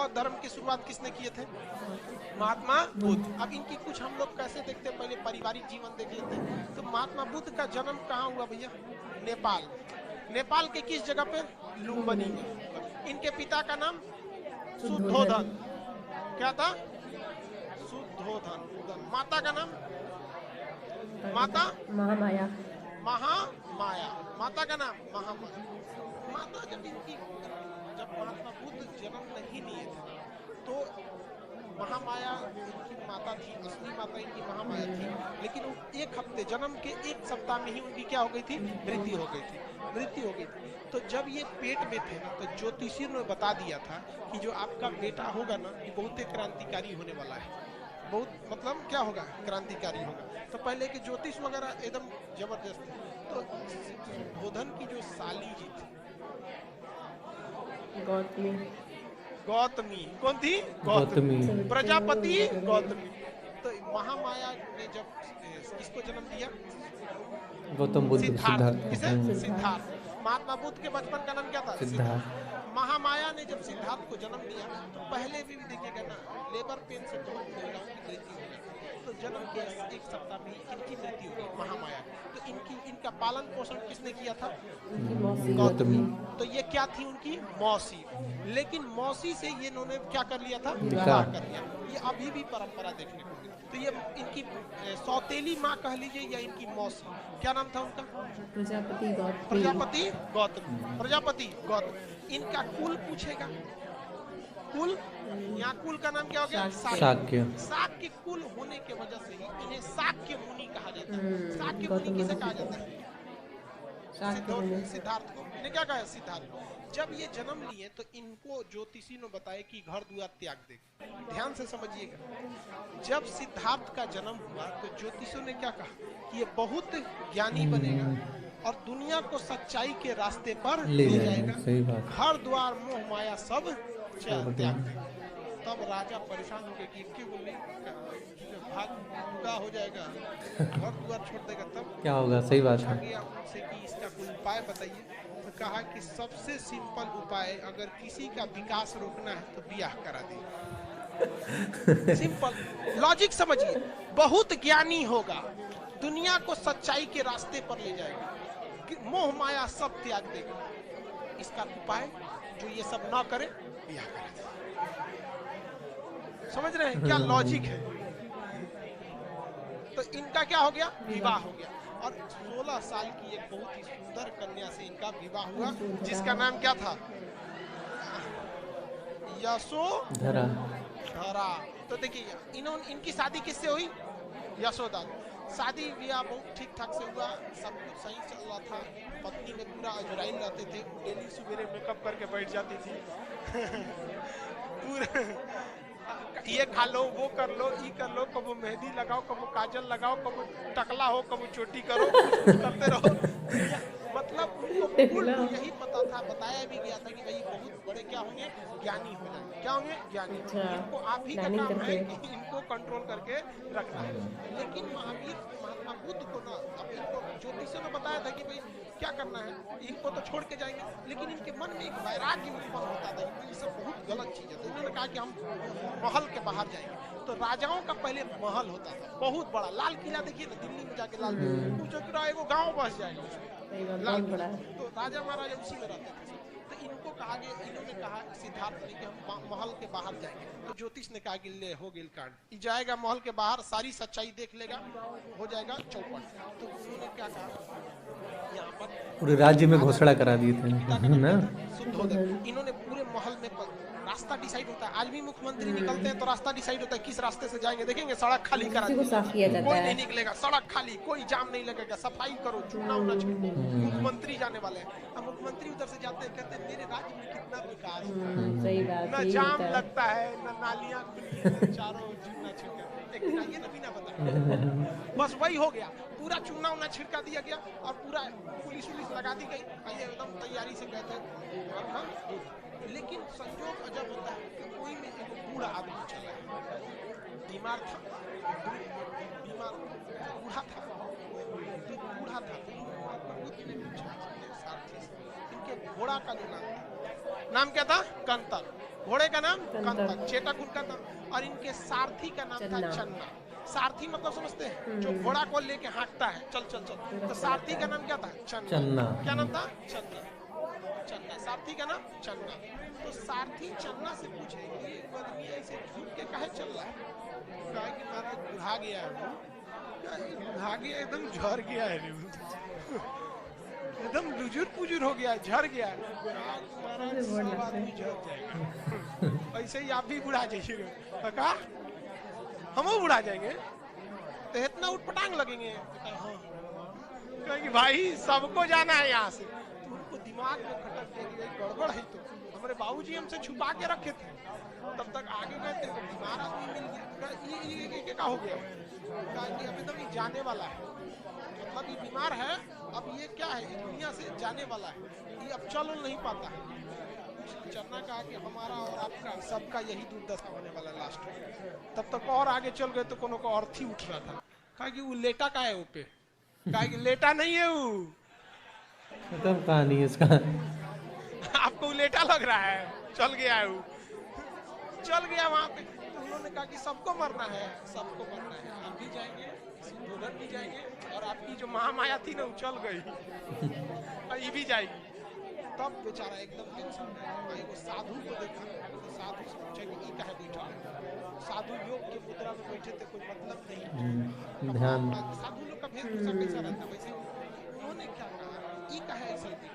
बौद्ध धर्म की शुरुआत किसने किए थे? महात्मा बुद्ध। अब इनकी कुछ हम लोग कैसे देखते हैं, पहले पारिवारिक जीवन देख लेते हैं। तो महात्मा बुद्ध का जन्म कहाँ हुआ भैया? नेपाल। नेपाल के किस जगह पे? लुम्बिनी में। इनके पिता का नाम शुद्धोधन। क्या था? शुद्धोधन। माता का नाम? माता महामाया। महामाया। माता का नाम महामाया। माता जब महात्मा बुद्ध जन्म नहीं लिए थे तो महामाया इनकी माता थी, असली माता इनकी महामाया थी। लेकिन एक हफ्ते, जन्म के एक सप्ताह में ही उनकी क्या हो गई थी? मृत्यु हो गई थी। तो जब ये पेट में थे ना, तो ज्योतिषी ने बता दिया था कि जो आपका बेटा होगा ना, ये बहुत ही क्रांतिकारी होने वाला है। बहुत मतलब क्या होगा? क्रांतिकारी होगा। तो पहले के ज्योतिष वगैरह एकदम जबरदस्त थे। तो शुद्धोधन की जो साली जी थी गौतमी। कौन थी? गौतमी। प्रजापति गौतमी। तो महामाया ने जब किसको जन्म दिया? गौतम बुद्ध। सिद्धार्थ। किसे? सिद्धार्थ। महात्मा बुद्ध के बचपन का नाम क्या था? सिद्धार्थ। महामाया ने जब सिद्धार्थ को जन्म दिया तो पहले भी देखिएगा ना, लेबर पेन से बहुत महिलाओं की मृत्यु हो गई। तो जन्म के एक सप्ताह में इनकी मृत्यु हो गई महामाया। तो इनका पालन पोषण किसने किया था? गौतमी। तो ये क्या थी? उनकी मौसी। लेकिन मौसी से ये इन्होंने क्या कर लिया था? विवाह कर लिया। ये अभी भी परंपरा देखने को मिलती। तो ये इनकी सौतेली माँ कह लीजिए या इनकी मौसी। क्या नाम था उनका? प्रजापति गौतम। इनका कुल पूछेगा। कुल, यहाँ कुल का नाम क्या हो गया? शाक्य। शाक्य कुल होने के वजह से ही इन्हें शाक्य मुनि कहा जाता है। शाक्य मुनि किसे कहा जाता है? सिद्धार्थ को। इन्हें क्या कहा? सिद्धार्थ। जब ये जन्म लिए तो इनको ज्योतिषी ने बताया कि घर द्वार त्याग दे। ध्यान से समझिएगा। जब सिद्धार्थ का जन्म हुआ तो ज्योतिषियों ने क्या कहा कि ये बहुत ज्ञानी बनेगा और दुनिया को सच्चाई के रास्ते पर ले जाएगा। सही बात। घर द्वार मोह माया सब त्याग देगा। तब राजा परेशान हो गए कि क्यों बोले भाग हो जाएगा, घर द्वार छोड़ देगा, तब क्या होगा? सही बात है। उनसे कि इसका कोई उपाय बताइए। तो कहा कि सबसे सिंपल उपाय, अगर किसी का विकास रोकना है तो ब्याह करा दे। सिंपल लॉजिक समझिए। बहुत ज्ञानी होगा, दुनिया को सच्चाई के रास्ते पर ले जाएगा, मोह माया सब त्याग देगा। इसका उपाय जो ये सब ना करे, ब्याह करा दे। समझ रहे हैं क्या लॉजिक है? तो इनका क्या हो गया? विवाह हो गया। और 16 साल की एक बहुत ही सुंदर कन्या से इनका विवाह हुआ, जिसका नाम क्या था? यशोधरा। तो देखिए इनकी शादी किससे हुई? यशोदा। शादी ब्याह बहुत ठीक ठाक से हुआ, सब कुछ सही चल रहा था। पत्नी में पूरा अजराइल रहते थे, डेली सवेरे मेकअप करके बैठ जाती थी। पूरा ये खा लो, वो कर लो, ये कर लो, कबो मेहंदी लगाओ, कबो काजल लगाओ, कबो टकला हो, कबो चोटी करो, कुछ करते रहो। मतलब उनको यही पता था, बताया भी गया था कि भाई बहुत बड़े क्या होंगे? ज्ञानी हो जाएंगे। क्या होंगे? ज्ञानी। इनको आप ही का काम है कि इनको कंट्रोल करके रखना है। लेकिन महात्मा बुद्ध को ना, अब इनको ज्योतिषियों ने बताया था कि भाई क्या करना है, इनको तो छोड़ के जाएंगे। लेकिन इनके मन में एक वैराग्य उत्पन्न होता था कि ये सब बहुत गलत चीज है। तो उन्होंने कहा कि हम महल के बाहर जाएंगे। तो राजाओं का पहले महल होता था, बहुत बड़ा। लाल किला देखिए ना, दिल्ली में जाके लाल किला, वो गाँव बस जाएगा लाल किला। तो राजा महाराजा उसी में रहते थे। तो इनको कहा गया, इन्होंने कहा सिद्धार्थ ने कि हम महल के बाहर जाएंगे। तो ज्योतिष ने कहा कि ले हो गेल कांड, जाएगा महल के बाहर, सारी सच्चाई देख लेगा, हो जाएगा चौपट। तो उन्होंने क्या कहा, यहाँ पर पूरे राज्य में घोषणा करा दिए थे ना। इन्होंने पूरे महल में रास्ता डिसाइड होता है। आज भी मुख्यमंत्री निकलते हैं तो रास्ता डिसाइड होता है किस रास्ते से जाएंगे। देखेंगे सड़क खाली करा दी, कोई नहीं निकलेगा, सड़क खाली, कोई जाम नहीं लगेगा, सफाई करो, चूना उना छिड़को, मुख्यमंत्री जाने वाले हैं। अब मुख्यमंत्री उधर से जाते हैं, कहते हैं मेरे राज्य में कितना विकास हुआ, न जाम लगता है, न नालियां खुली है, चारों चूना छिड़का। एक दिन आइए ना, बिना बताए, बस वही हो गया। पूरा चूना उना छिड़का दिया गया और पूरा पुलिस लगा दी गई। एकदम तैयारी से गए थे। लेकिन संजोग अजब होता है कि कोई में एक बूढ़ा आदमी चला है, बीमार था, बूढ़ा था। इनके घोड़ा का जो नाम क्या था? कंतर। घोड़े का नाम कंतक, चेटक उनका नाम, और इनके सारथी का नाम था चन्ना। सारथी मतलब समझते हैं, जो घोड़ा को लेके हाँकता है, चल चल चल, तो सारथी का नाम क्या था? चन्ना। क्या नाम था? चन्ना। चन्ना, सारथी का नाम चन्ना। तो सारथी चन्ना से पूछे कि वो आदमी ऐसे झुक के काहे चल रहा है? कहा कि महाराज बुढ़ा गया है, बुढ़ा गया, एकदम झड़ गया है, एकदम लुजुर पुजुर हो गया, झड़ गया। महाराज सब आदमी झड़ जाएगा, ऐसे ही आप भी बुढ़ा जाइएगा। कहा हम बुढ़ा जाएंगे तो इतना उठपटांग लगेंगे। कहेंगे भाई सबको जाना है यहाँ से। तो उनको दिमाग में खटक गया कि गड़बड़ है। तो हमारे बाबूजी हमसे छुपा के रखे थे, तब तक आगे गए थे, बीमार आदमी मिल गया। ये क्या हो गया? कि अब एकदम ये जाने वाला है, मतलब ये बीमार है, अब ये क्या है, ये दुनिया से जाने वाला है, ये अब चल नहीं पाता है। चन्ना कहा कि हमारा और आपका सबका यही दुर्दशा होने वाला लास्ट में। तब तक और आगे चल गए तो कोनो को अर्थी उठ रहा था। कहा कि वो लेटा का है, वो पे कहा कि लेटा नहीं है, वो खत्म कहानी है इसका। आपको लेटा लग रहा है, चल गया है, वो चल गया वहां पे। तो उन्होंने कहा कि सबको मरना है, सबको मरना है, आप भी जाएंगे, सिद्धोधन भी जाएंगे, और आपकी जो महामाया थी ना वो चल गई, और ये भी जाएगी। तब बेचारा एकदम टेंशन में भाई वो साधु को देखा, तो साधु से पूछा कि ये काहे बैठा है? साधु योग के मुद्रा में बैठे थे, कोई मतलब नहीं, ध्यान। साधु लोग का वेशभूषा कैसा रहता है वैसे। उन्होंने क्या कहा, ये काहे ऐसा देखा?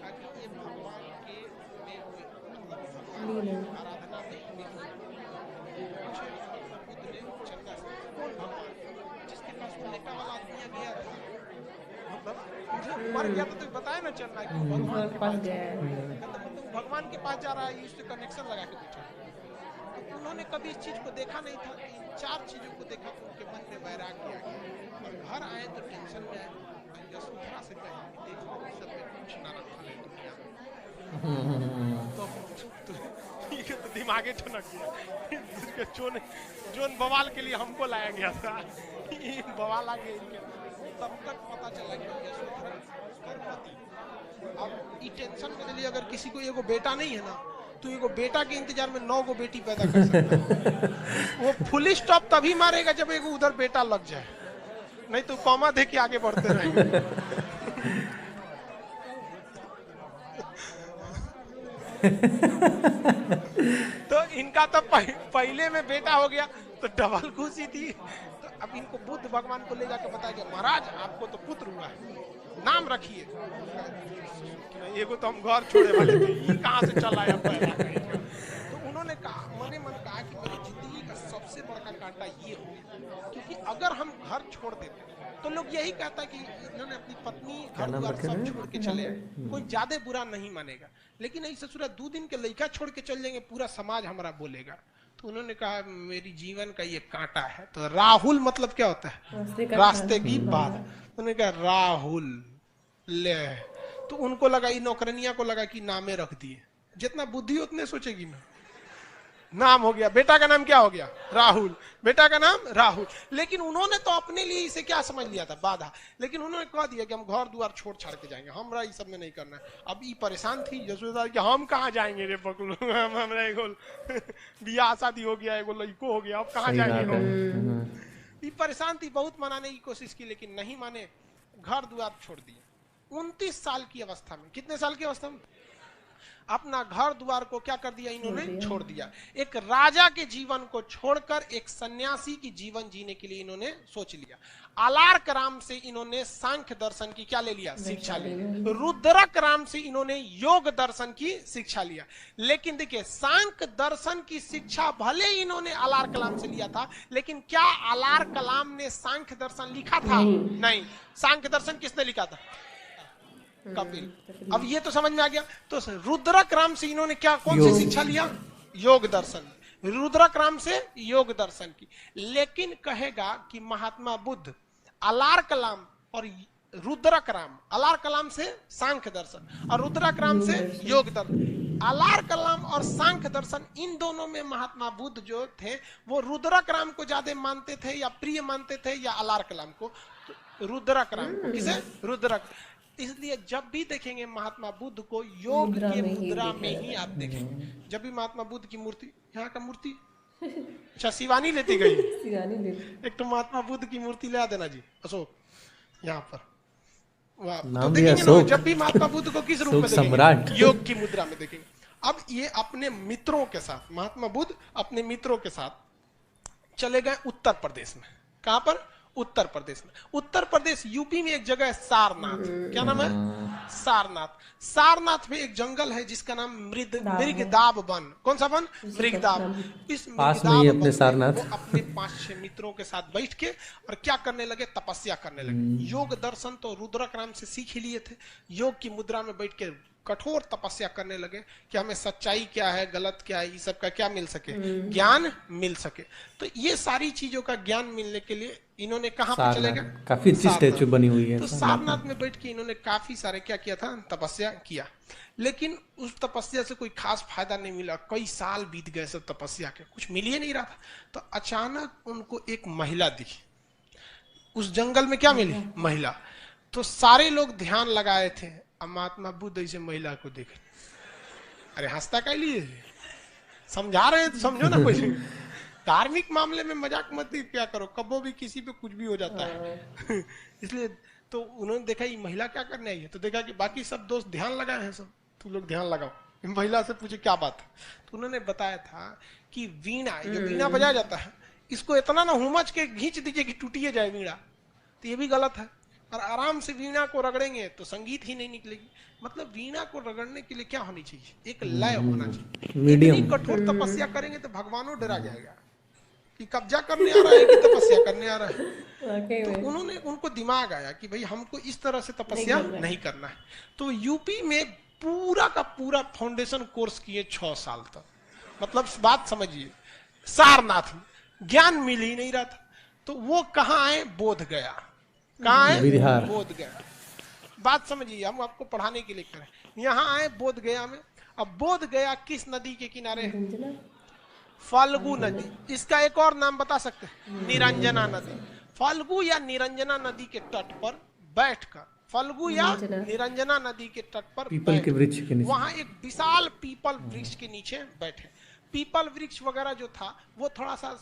कि ये भगवान के में मतलब आराधना में पूछे बुद्ध ने चन्ना से, कौन भगवान जिसके पास वो लेटा वाला आदमी गया था, मतलब मर गया तो बताया ना चन्ना कि भगवान के पास गया है, मतलब भगवान के पास जा रहा है, इससे कनेक्शन लगा के बैठा। तो उन्होंने कभी इस चीज को देखा नहीं था। इन 4 चीजों को देखा तो उनके मन में वैराग्य आ गया, और घर आए तो टेंशन में आए। यशोधरा से कहा कि देखो सब में कुछ ना रखा है दुनिया में, तो ये तो दिमागे ठनक गया। जोन बवाल के लिए हमको लाया गया था, बवाल आ गया। तब तक पता चला कि यशोधरा गर्भवती। अब ये टेंशन में लिए, अगर किसी को एगो बेटा नहीं है ना, तो एगो बेटा के इंतजार में 9 गो बेटी पैदा कर सकता है। वो फुल स्टॉप तभी मारेगा जब एगो उधर बेटा लग जाए, नहीं तो कॉमा दे के आगे बढ़ते रहेंगे। तो इनका तो पहले में बेटा हो गया तो डबल खुशी थी। तो अब इनको बुद्ध भगवान को ले जाकर बताया गया, महाराज आपको तो पुत्र हुआ है, नाम रखिए। एगो तो हम घर छोड़े वाले थे, ये कहाँ से चला है पैदा। तो उन्होंने कहा, मने मन कहा कि मेरी जिंदगी का सबसे बड़ा कांटा ये हो, क्योंकि अगर हम घर छोड़ देते तो लोग यही कहता कि इन्होंने अपनी पत्नी घर द्वार सब छोड़ के चले, कोई ज्यादा बुरा नहीं मानेगा। लेकिन ऐसे ससुरा 2 दिन के लड़का छोड़ के चल जाएंगे, पूरा समाज हमारा बोलेगा। तो उन्होंने कहा मेरी जीवन का ये कांटा है। तो राहुल मतलब क्या होता है? रास्ते की बात। उन्होंने कहा राहुल ले, तो उनको लगा, ये नौकरनिया को लगा कि नामे रख दिए, जितना बुद्धि उतने सोचेगी ना। नाम हो गया, बेटा का नाम क्या हो गया? राहुल। बेटा का नाम राहुल। लेकिन उन्होंने तो अपने लिए इसे क्या समझ लिया था? बाधा। लेकिन उन्होंने कह दिया कि हम घर द्वार छोड़ छाड़ के जाएंगे, हमरा ये सब में नहीं करना है। अब ये परेशान थी यशोदा कि हम कहाँ जाएंगे रे बकलू, हमरा एगो बियाह शादी हो गया, एगो लड़को हो गया, अब कहाँ जाएंगे। ये परेशान थी, बहुत मनाने की कोशिश की, लेकिन नहीं माने, घर द्वार छोड़ दिए। 29 साल की अवस्था में, कितने साल की अवस्था में? अपना घर द्वार को क्या कर दिया इन्होंने? छोड़ दिया। एक राजा के जीवन को छोड़कर एक सन्यासी की जीवन जीने के लिए इन्होंने सोच लिया। आलार्क राम से इन्होंने सांख्य दर्शन की क्या ले लिया? शिक्षा ली। रुद्रक राम से इन्होंने योग दर्शन की शिक्षा लिया। लेकिन देखिए, सांख्य दर्शन की शिक्षा भले इन्होंने आलार्क कलाम से लिया था, लेकिन क्या आलार्क कलाम ने सांख्य दर्शन लिखा था? नहीं। सांख्य दर्शन किसने लिखा था? कपिल। अब ये तो समझ में आ गया। तो रुद्रक राम से इन्होंने क्या, कौन सी शिक्षा लिया? योग दर्शन। रुद्रक राम से योग दर्शन की। लेकिन कहेगा कि महात्मा बुद्ध आलार्क कलाम और रुद्रक राम, आलार्क कलाम से सांख्य दर्शन और रुद्रक राम से योग दर्शन। आलार्क कलाम और सांख्य दर्शन, इन दोनों में महात्मा बुद्ध जो थे वो रुद्रक राम को ज्यादा मानते थे या प्रिय मानते थे, या आलार्क कलाम को? रुद्रक राम को। किसे? रुद्रक। इसलिए जब भी देखेंगे महात्मा बुद्ध को योग के मुद्रा में ही आप देखेंगे। जब भी महात्मा बुद्ध की मूर्ति, यहाँ का मूर्ति अच्छा शिवानी लेती गई, एक तो महात्मा बुद्ध की मूर्ति ले देना जी अशोक यहाँ पर। वाह, तो देखेंगे ना जब भी महात्मा बुद्ध को किस रूप में देखेंगे, योग की मुद्रा में देखेंगे। अब ये अपने मित्रों के साथ, महात्मा बुद्ध अपने मित्रों के साथ चले गए उत्तर प्रदेश में। कहां पर? उत्तर प्रदेश में। उत्तर प्रदेश यूपी में एक जगह है सारनाथ। क्या नाम है? सारनाथ। सारनाथ में एक जंगल है जिसका नाम मृगदाब वन। कौन सा वन? मृगदाब। इस मृगदाब वन सारनाथ वो अपने 5-6 मित्रों के साथ बैठ के और क्या करने लगे? तपस्या करने लगे। योग दर्शन तो रुद्रक राम से सीख ही लिए थे। योग की मुद्रा में बैठ के कठोर तपस्या करने लगे कि हमें सच्चाई क्या है, गलत क्या है, इस सब का क्या मिल सके, ज्ञान मिल सके। तो ये सारी चीजों का ज्ञान मिलने के लिए इन्होंने कहां पे चले गए? काफी अच्छी स्टैचू बनी हुई है। तो सारनाथ में बैठ के इन्होंने काफी सारे क्या किया था? तपस्या किया। लेकिन उस तपस्या से कोई खास फायदा नहीं मिला। कई साल बीत गए सब तपस्या के, कुछ मिल ही नहीं रहा था। तो अचानक उनको एक महिला दिखी। उस जंगल में क्या मिली? महिला। तो सारे लोग ध्यान लगाए थे। अब महात्मा बुद्ध ऐसे महिला को देखे, अरे हंसता क्या लिए? समझा रहे हैं तो समझो ना। कुछ धार्मिक मामले में मजाक मत क्या करो, कबो भी किसी पे कुछ भी हो जाता है। इसलिए तो उन्होंने देखा ये महिला क्या करने आई है, तो देखा कि बाकी सब दोस्त ध्यान लगाए हैं, सब तुम लोग ध्यान लगाओ। महिला से पूछे क्या बात है, तो उन्होंने बताया था कि वीणा, जो वीणा बजाया जाता है, इसको इतना ना हुमच के खींच दीजिए कि टूटिए जाए वीणा, तो ये भी गलत है। और आराम से वीणा को रगड़ेंगे तो संगीत ही नहीं निकलेगी। मतलब वीणा को रगड़ने के लिए क्या होनी चाहिए? एक लय होना चाहिए। इतनी कठोर तपस्या करेंगे तो भगवानों डरा जाएगा कि कब्जा करने आ रहा है कि तपस्या करने आ रहा है। तो उन्होंने, उनको दिमाग आया कि भाई हमको इस तरह से तपस्या नहीं करना है। तो यूपी में पूरा का पूरा फाउंडेशन कोर्स किए 6 साल तक। मतलब बात समझिए, सारनाथ में ज्ञान मिल ही नहीं रहा था। तो वो कहाँ आए? बोध गया। कहाँ है? बोध गया। बात समझिए, हम आपको पढ़ाने के लिए करें। यहाँ आए बोध गया में। अब बोध गया किस नदी के किनारे है? फाल्गु नदी। इसका एक और नाम बता सकते हैं? निरंजना नदी। फाल्गु या निरंजना नदी के तट पर बैठकर, फाल्गु या निरंजना नदी के तट पर पीपल के वृक्ष के नीचे, वहां एक विशाल पीपल वृक्ष के नीचे बैठे। पीपल वृक्ष वगैरह जो था वो थोड़ा सा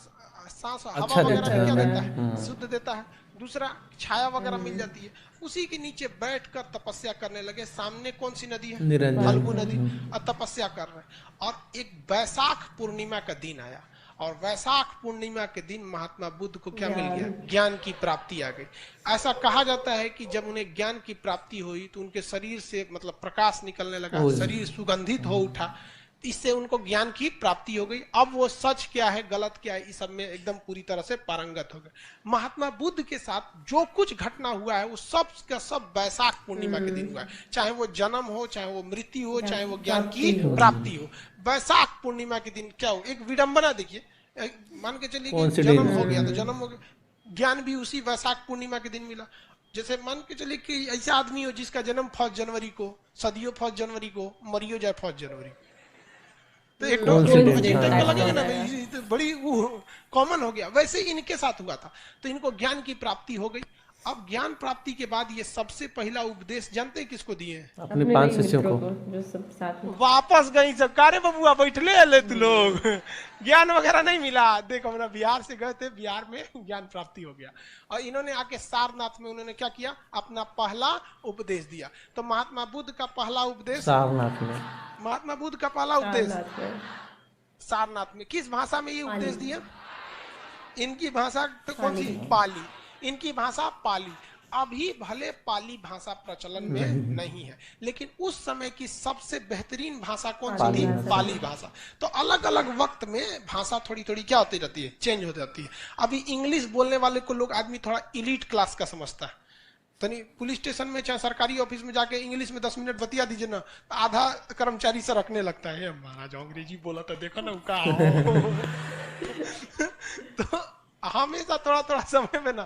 सांस हवा वगैरह क्या देता है? शुद्ध देता है। दूसरा छाया वगैरह मिल जाती है। उसी के नीचे बैठकर तपस्या करने लगे। सामने कौन सी नदी है? फाल्गु नदी। और तपस्या कर रहे हैं। और एक वैशाख पूर्णिमा का दिन आया, और वैशाख पूर्णिमा के दिन महात्मा बुद्ध को क्या मिल गया? ज्ञान की प्राप्ति आ गई। ऐसा कहा जाता है कि जब उन्हें ज्ञान की प्राप्ति हुई तो उनके शरीर से मतलब प्रकाश निकलने लगा, शरीर सुगंधित हो उठा। इससे उनको ज्ञान की प्राप्ति हो गई। अब वो सच क्या है, गलत क्या है, इस सब में एकदम पूरी तरह से पारंगत हो गए। महात्मा बुद्ध के साथ जो कुछ घटना हुआ है वो सब का सब वैशाख पूर्णिमा के दिन हुआ है। चाहे वो जन्म हो, चाहे वो मृत्यु हो, चाहे वो ज्ञान की प्राप्ति हो, वैशाख पूर्णिमा के दिन क्या हो? एक विडंबना देखिए, मान के चलिए कि जन्म हो गया तो जन्म हो गया, ज्ञान भी उसी वैशाख पूर्णिमा के दिन मिला। जैसे मान के चलिए कि ऐसा आदमी हो जिसका जन्म 1 जनवरी को, सदियों 1 जनवरी को, मरियो जाए 1 जनवरी, तो एक लगेगा ना भाई, तो बड़ी कॉमन हो गया। वैसे इनके साथ हुआ था। तो इनको ज्ञान की प्राप्ति हो गई। अब ज्ञान प्राप्ति के बाद ये सबसे पहला उपदेश जानते हैं किसको दिए? अपने 5 शिष्यों को। जो सब साथ में वापस गई सब, कारे बबुआ बैठले ले तू लोग, ज्ञान वगैरह नहीं मिला। देखो हम बिहार से गए थे, बिहार में ज्ञान प्राप्ति हो गया। और इन्होंने आके सारनाथ में उन्होंने क्या किया? अपना पहला उपदेश दिया। तो महात्मा बुद्ध का पहला उपदेश सारनाथ में, महात्मा बुद्ध का पहला उपदेश सारनाथ में। किस भाषा में ये उपदेश दिया? इनकी भाषा तो कौन सी? पाली। इनकी भाषा पाली। अभी भले पाली भाषा प्रचलन में नहीं है, लेकिन उस समय की सबसे बेहतरीन भाषा कौन सी थी? पाली भाषा। तो अलग अलग वक्त में भाषा थोड़ी थोड़ी क्या होती रहती है? चेंज हो जाती है। अभी इंग्लिश बोलने वाले को लोग आदमी थोड़ा इलीट क्लास का समझता है। तनी पुलिस स्टेशन में चाहे सरकारी ऑफिस में जाके इंग्लिश में 10 मिनट बतिया दीजिए ना, आधा कर्मचारी से रखने लगता है, महाराज अंग्रेजी बोला था, देखो ना उनका। तो हमेशा थोड़ा थोड़ा समय में ना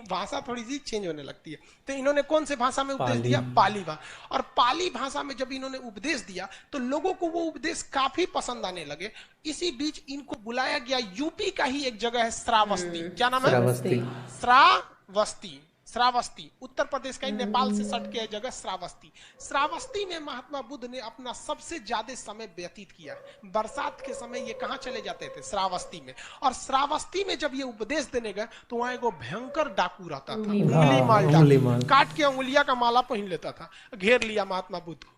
भाषा थोड़ी सी चेंज होने लगती है। तो इन्होंने कौन से भाषा में उपदेश दिया? पाली भाषा। और पाली भाषा में जब इन्होंने उपदेश दिया तो लोगों को वो उपदेश काफी पसंद आने लगे। इसी बीच इनको बुलाया गया यूपी का ही एक जगह है श्रावस्ती। क्या नाम है? श्रावस्ती। श्रावस्ती। श्रावस्ती, उत्तर प्रदेश का ही, नेपाल से सट के है जगह श्रावस्ती। श्रावस्ती में महात्मा बुद्ध ने अपना सबसे ज्यादा समय व्यतीत किया। बरसात के समय ये कहाँ चले जाते थे? श्रावस्ती में। और श्रावस्ती में जब ये उपदेश देने गए तो वहां एगो भयंकर डाकू रहता था, उंगली माल डाकू, काट के उंगलिया का माला पहन लेता था। घेर लिया महात्मा बुद्ध को।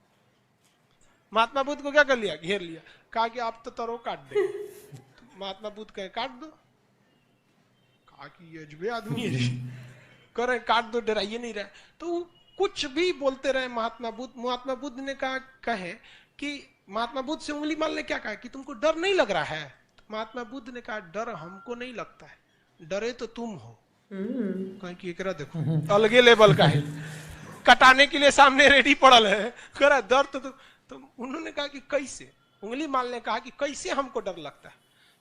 महात्मा बुद्ध को क्या कर लिया? घेर लिया। कहा कि आप तो तरो काट दे। महात्मा बुद्ध कहे काट दो। कहा कि ये अजबे आदमी है, करे काट दो, डराइए नहीं रहे। तो कुछ भी बोलते रहे महात्मा बुद्ध। महात्मा बुद्ध ने कहे कि महात्मा बुद्ध से उंगली माल ने क्या कहा कि तुमको डर नहीं लग रहा है? तो महात्मा बुद्ध ने कहा डर हमको नहीं लगता है, डरे तो तुम हो। कहीं कि एकरा देखो अलगे लेवल का है, कटाने के लिए सामने रेडी पड़ल है, करा डर तो उन्होंने कहा कि कैसे? उंगली माल ने कहा कि कैसे हमको डर लगता है?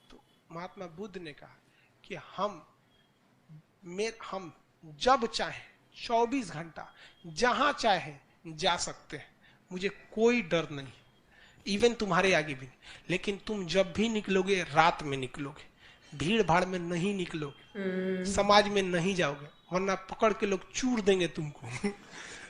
तो महात्मा बुद्ध ने कहा कि हम जब चाहे 24 घंटा जहां चाहे जा सकते हैं, मुझे कोई डर नहीं, इवन तुम्हारे आगे भी। लेकिन तुम जब भी निकलोगे रात में निकलोगे, भीड़ भाड़ में नहीं निकलोगे, समाज में नहीं जाओगे, वरना पकड़ के लोग चूर देंगे तुमको।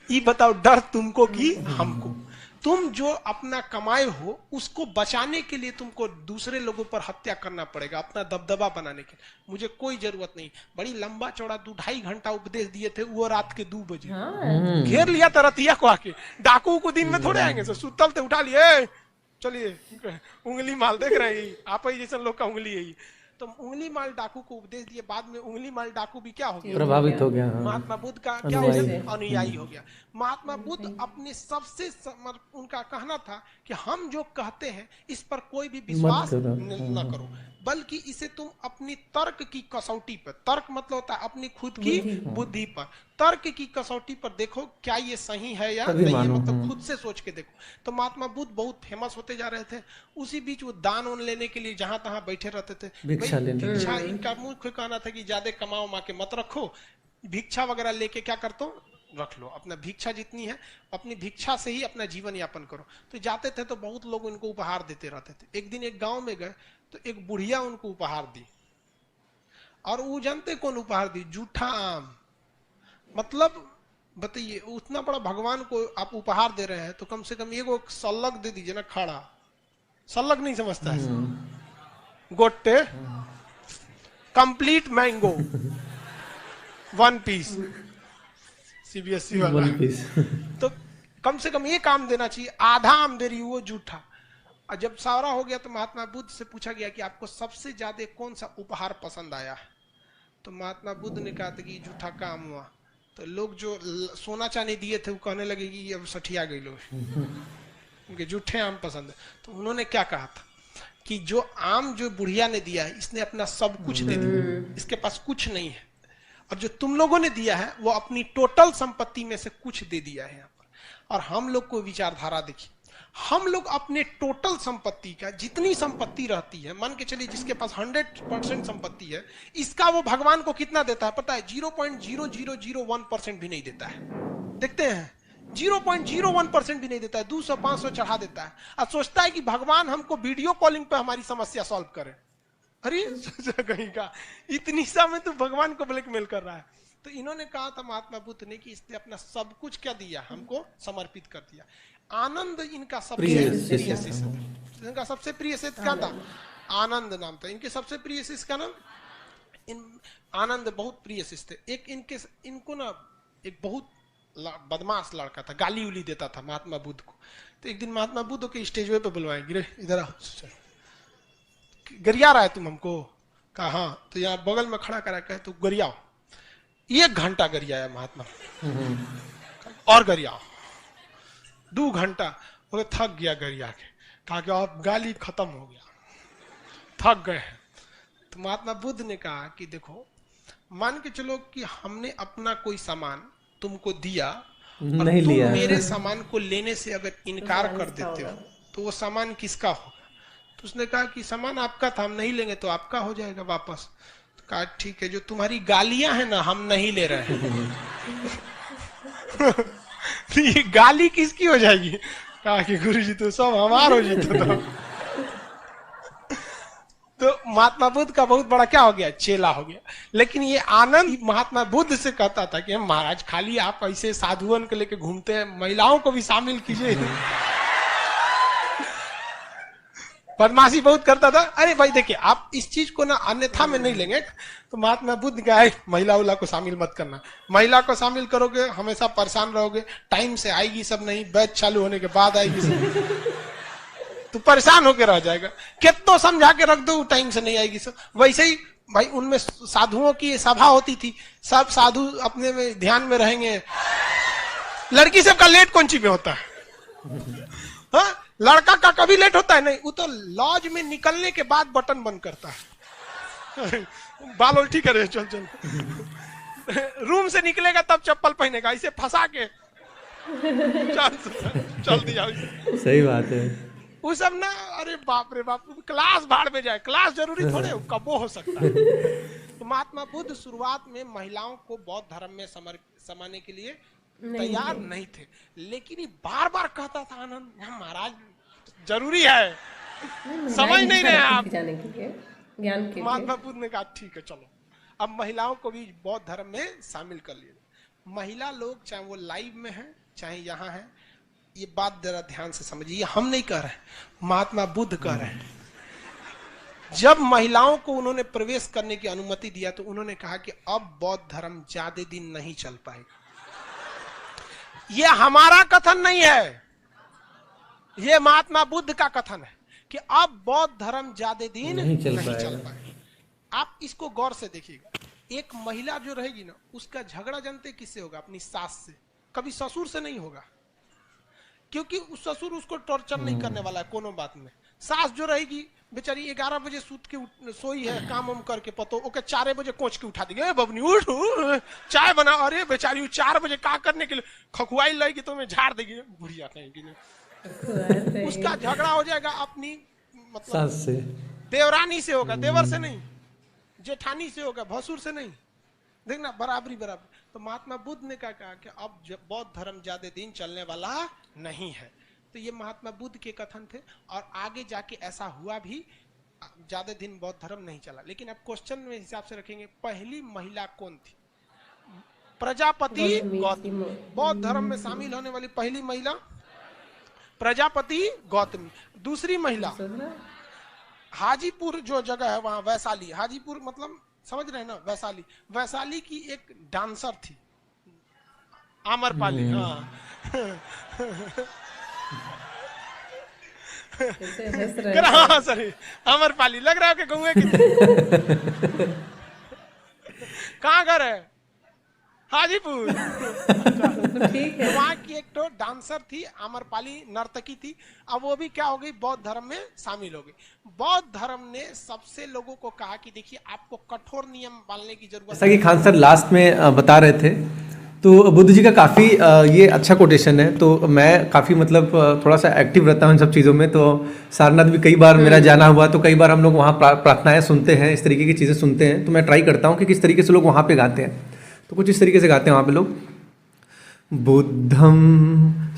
ये बताओ डर तुमको कि हमको? तुम जो अपना कमाए हो उसको बचाने के लिए तुमको दूसरे लोगों पर हत्या करना पड़ेगा, अपना दबदबा बनाने के। मुझे कोई जरूरत नहीं। बड़ी लंबा चौड़ा 2-2.5 घंटा उपदेश दिए थे, वो रात के 2 बजे घेर लिया था रतिया को आके। डाकू को दिन में थोड़े आएंगे, सो सुतल थे उठा लिए, चलिए उंगली माल देख रहे हैं, आप ही जैसे लोग का उंगली है। तो उंगली माल डाकू को उपदेश दिए, बाद में उंगली माल डाकू भी क्या हो गया? प्रभावित हो गया। महात्मा बुद्ध का क्या हो गया? अनुयायी हो गया। महात्मा बुद्ध अपने सबसे उनका कहना था कि हम जो कहते हैं इस पर कोई भी विश्वास न करो, बल्कि इसे तुम अपनी तर्क की कसौटी पर, तर्क मतलब होता है अपनी खुद की बुद्धि पर, तर्क की कसौटी पर देखो क्या ये सही है या नहीं है, मतलब खुद से सोच के देखो। तो महात्मा बुद्ध बहुत फेमस होते जा रहे थे। उसी बीच वो दान उन लेने के लिए जहां तहां बैठे रहते थे। भिक्षा इनका मुख्य कहना था कि ज्यादा कमाओ मा के मत रखो, भिक्षा वगैरह लेके क्या करते हो रख लो, अपना भिक्षा जितनी है अपनी भिक्षा से ही अपना जीवन यापन करो। तो जाते थे तो बहुत लोग उनको उपहार देते रहते थे। एक दिन एक गांव में गए तो एक बुढ़िया उनको उपहार दी, और वो जानते कौन उपहार दी? जूठा आम। मतलब बताइए, उतना बड़ा भगवान को आप उपहार दे रहे हैं तो कम से कम एगो सल्लग दे दीजिए ना। खड़ा सल्लग नहीं समझता है, गोटे कंप्लीट मैंगो 1 पीस, सीबीएसई वाला। तो कम से कम एक आम देना चाहिए, आधा आम दे रही वो जूठा। और जब सारा हो गया तो महात्मा बुद्ध से पूछा गया कि आपको सबसे ज्यादा कौन सा उपहार पसंद आया? तो महात्मा बुद्ध ने कहा था कि जूठा काम हुआ। तो लोग जो सोना चांदी दिए थे वो कहने लगे कि अब सठिया गई लोग, उनके जूठे आम पसंद है। तो उन्होंने क्या कहा था कि जो आम जो बुढ़िया ने दिया है इसने अपना सब कुछ दे दिया, इसके पास कुछ नहीं है, और जो तुम लोगों ने दिया है वो अपनी टोटल संपत्ति में से कुछ दे दिया है यहाँ पर। और हम लोग को विचारधारा देखिए, हम लोग अपने टोटल संपत्ति का जितनी संपत्ति रहती है, मान के चलिए जिसके पास 100% संपत्ति है, इसका वो भगवान को कितना देता है पता है? 0.0001% भी नहीं देता है। देखते हैं 0.01% भी नहीं देता है, 200-500 चढ़ा देता है, और सोचता है कि भगवान हमको वीडियो कॉलिंग पे हमारी समस्या सॉल्व करे। अरे कहीं का इतनी सा में तो भगवान को ब्लैकमेल कर रहा है। तो इन्होंने कहा था महात्मा बुद्ध ने कि इसने अपना सब कुछ क्या दिया, हमको समर्पित कर दिया। आनंद इनका सबसे प्रिय शिष्य, इनका सबसे प्रिय शिष्य क्या था? आनंद नाम था इनके सबसे प्रिय शिष्य का नाम। आनंद बहुत प्रिय शिष्य थे। एक इनको ना एक बहुत बदमाश लड़का था, गाली उली देता था महात्मा बुद्ध को। तो एक दिन महात्मा बुद्ध के स्टेज पे बुलवाए, गिरे इधर आओ, गरिया रहा है तुम हमको? कहा हाँ। तो यहाँ बगल में खड़ा करा कहे तो गरियाओ। 1 घंटा गरियाया महात्मा, और गरियाओ 2 घंटा हो गया, थक गया गरिया के। कहा कि अब गाली खत्म हो गया, थक गए हैं। तो महात्मा बुद्ध ने कहा कि देखो, मान के चलो कि हमने अपना कोई सामान तुमको दिया और नहीं तुम लिया, मेरे सामान को लेने से अगर इनकार कर देते हो तो वो सामान किसका होगा? तो उसने कहा कि सामान आपका था, हम नहीं लेंगे तो आपका हो जाएगा वापस। तो कहा ठीक है, जो तुम्हारी गालियां हैं ना हम नहीं ले रहे हैं। तो ये गाली किसकी हो जाएगी? कहा कि गुरुजी तो सब हमार हो जाते। तो महात्मा बुद्ध का बहुत बड़ा क्या हो गया, चेला हो गया। लेकिन ये आनंद महात्मा बुद्ध से कहता था कि महाराज खाली आप ऐसे साधुअन को लेके घूमते हैं, महिलाओं को भी शामिल कीजिए। बदमाशी बहुत करता था। अरे भाई देखिए, आप इस चीज को ना अन्यथा में नहीं लेंगे। तो महात्मा बुद्ध क्या है, महिला उला को शामिल मत करना, महिला को शामिल करोगे हमेशा परेशान रहोगे, टाइम से आएगी सब नहीं, बैच चालू होने के बाद आएगी सब, तो परेशान होकर रह जाएगा। कितना समझा के रख दो, टाइम से नहीं आएगी सब। वैसे ही भाई उनमें साधुओं की सभा होती थी, सब साधु अपने में ध्यान में रहेंगे। लड़की सबका लेट कौन सी में होता है, हाँ? लड़का का कभी लेट होता है नहीं, वो तो लॉज में निकलने के बाद बटन बंद करता है। बाल उल्टी करे, चल चल। रूम से निकलेगा तब चप्पल पहनेगा, इसे फंसा के चल दिया। सही बात है। वो सब ना, अरे बाप रे बाप, क्लास भाड़ में जाए, क्लास जरूरी थोड़े कबो हो सकता है। तो महात्मा बुद्ध शुरुआत में महिलाओं को बौद्ध धर्म में समाने के लिए तैयार नहीं थे, लेकिन ये बार बार कहता था आनंद, महाराज जरूरी है, समझ नहीं रहे आप जाने के लिए, ज्ञान के लिए। महात्मा बुद्ध ने कहा ठीक है चलो, अब महिलाओं को भी बौद्ध धर्म में शामिल कर लिए। महिला लोग चाहे वो लाइव में है चाहे यहाँ है, ये बात जरा ध्यान से समझिए, ये हम नहीं कह रहे, महात्मा बुद्ध कह रहे हैं। जब महिलाओं को उन्होंने प्रवेश करने की अनुमति दिया तो उन्होंने कहा कि अब बौद्ध धर्म ज्यादा दिन नहीं चल पाएगा। ये हमारा कथन नहीं है, ये महात्मा बुद्ध का कथन है कि अब बौद्ध धर्म ज्यादा दिन नहीं चल पाएगा। आप इसको गौर से देखिएगा, एक महिला जो रहेगी ना, उसका झगड़ा जानते किससे होगा, अपनी सास से, कभी ससुर से नहीं होगा, क्योंकि उस ससुर उसको टॉर्चर नहीं करने वाला है कोनो बात में। सास जो रहेगी बेचारी 11 बजे सूत के सोई है, काम वाम करके पतो ओके 4 बजे कोच के उठा देंगे, बबनी उठ चाय बना, अरे बेचारी 4 बजे का करने के लिए खखुआई लगेगी तो मैं झाड़ देगी, बुढ़िया कहेगी ना। उसका झगड़ा हो जाएगा अपनी मतलब सास से, देवरानी से होगा, देवर से नहीं, जेठानी से होगा, भसुर से नहीं। देखना बराबरी बराबर। तो महात्मा बुद्ध ने क्या कहा कि अब बौद्ध धर्म ज्यादा दिन चलने वाला नहीं है। तो ये महात्मा बुद्ध के कथन थे, और आगे जाके ऐसा हुआ भी, ज्यादा दिन बौद्ध धर्म नहीं चला। लेकिन अब क्वेश्चन में हिसाब से रखेंगे, पहली महिला कौन थी? प्रजापति गौतमी। बौद्ध धर्म में शामिल होने वाली पहली महिला प्रजापति गौतमी। दूसरी महिला हाजीपुर जो जगह है वहां, वैशाली, हाजीपुर मतलब समझ रहे हैं ना, वैशाली, वैशाली की एक डांसर थी आम्रपाली। हाँ हाँ सर, आम्रपाली लग रहा है कि गौए की। कहाँ घर है? हाजीपुर। ठीक है। वहाँ की एक तो डांसर थी, आम्रपाली नर्तकी थी। अब वो भी क्या हो गई, बौद्ध धर्म में शामिल हो गई। बौद्ध धर्म ने सबसे लोगों को कहा कि देखिए आपको कठोर नियम पालने की जरूरत है। जैसा कि खान सर लास्ट में बता रहे थे, तो बुद्ध जी का काफ़ी ये अच्छा कोटेशन है। तो मैं काफ़ी मतलब थोड़ा सा एक्टिव रहता हूँ इन सब चीज़ों में। तो सारनाथ भी कई बार मेरा जाना हुआ, तो कई बार हम लोग वहाँ प्रार्थनाएं सुनते हैं, इस तरीके की चीज़ें सुनते हैं। तो मैं ट्राई करता हूँ कि किस तरीके से लोग वहाँ पे गाते हैं। तो कुछ इस तरीके से गाते हैं वहाँ पे लोग, बुद्धं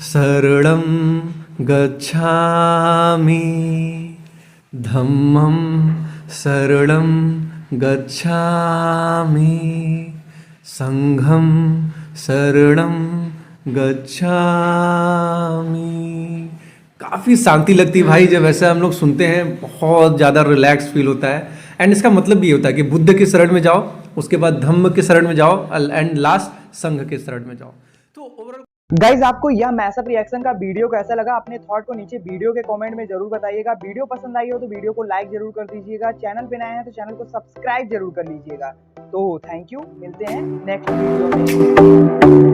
शरणं गच्छामि, धम्मं शरणं गच्छामि, संघं शरणं गच्छामि। काफ़ी शांति लगती है भाई, जब ऐसा हम लोग सुनते हैं बहुत ज़्यादा रिलैक्स फील होता है। एंड इसका मतलब भी ये होता है कि बुद्ध के शरण में जाओ, उसके बाद धम्म के शरण में जाओ, एंड लास्ट संघ के शरण में जाओ। तो ओवरऑल गाइज आपको यह मैशअप रिएक्शन का वीडियो कैसा लगा, अपने थॉट को नीचे वीडियो के कमेंट में जरूर बताइएगा। वीडियो पसंद आई हो तो वीडियो को लाइक जरूर कर दीजिएगा। चैनल पे नए हैं तो चैनल को सब्सक्राइब जरूर कर लीजिएगा। तो थैंक यू, मिलते हैं नेक्स्ट वीडियो में।